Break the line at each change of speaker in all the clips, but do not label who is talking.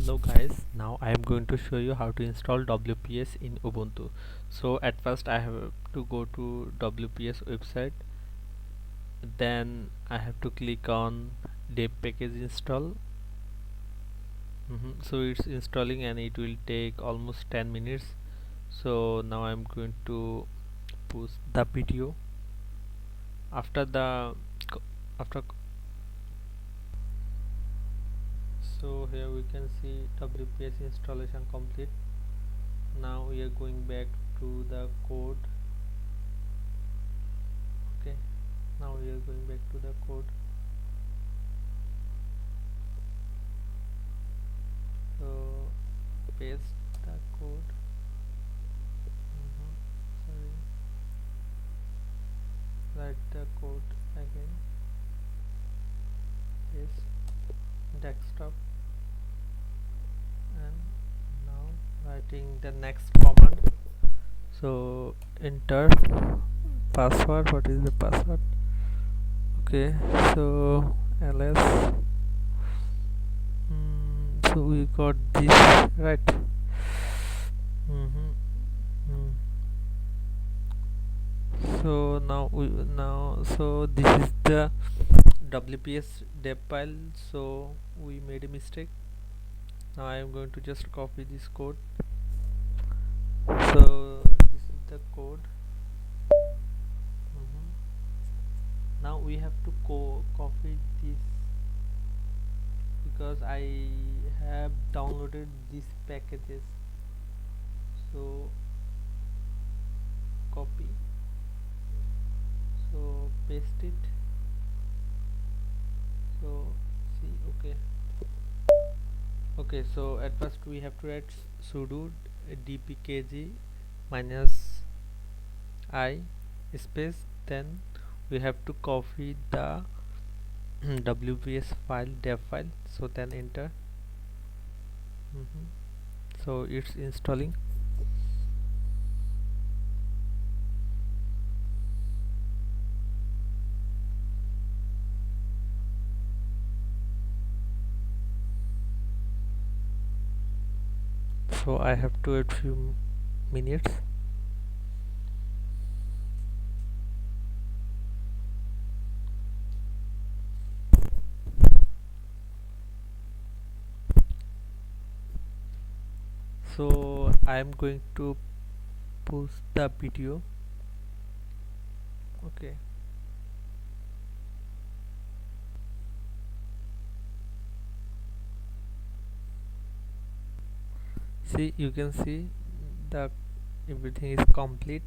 Hello guys, now I am going to show you how to install WPS in Ubuntu. So at first I have to go to WPS website, then I have to click on dpkg install. So it's installing and it will take almost 10 minutes. So now I'm going to push the video. After the after so here we can see WPS installation complete. Now we are going back to the code. Okay, now we are going back to the code. So paste the code. Sorry, write the code again. Paste desktop, and now writing the next command. So enter password. What is the password? Okay, so ls. So we got this right. So so this is the WPS deb file. So we made a mistake. Now I am going to just copy this code. So this is the code. Now we have to copy this because I have downloaded these packages. So copy, so paste it. So see, okay, so at first we have to write sudo dpkg minus I space, then we have to copy the WPS file dev file, so then enter. So it's installing. So I have to wait few minutes. So I am going to push the video. Okay, see, you can see the everything is complete.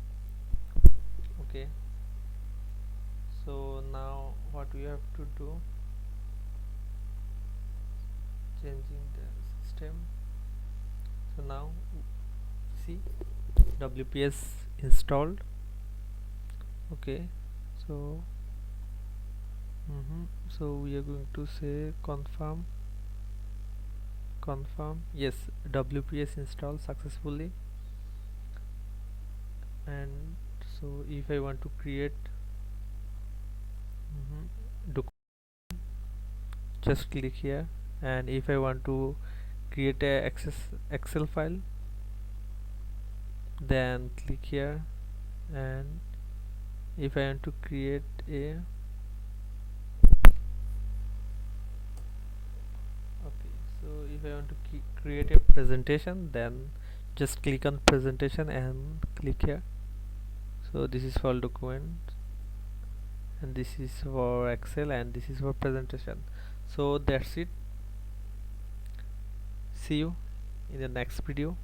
Okay, so now what we have to do, changing the system. So now see WPS installed. Okay, so so we are going to say confirm. Yes, WPS installed successfully. And so if I want to create just click here, and if I want to create a excel file, then click here. And if I want to create a so if I want to create a presentation, then just click on presentation and click here. So this is for document, and this is for excel, and this is for presentation. So that's it. See you in the next video.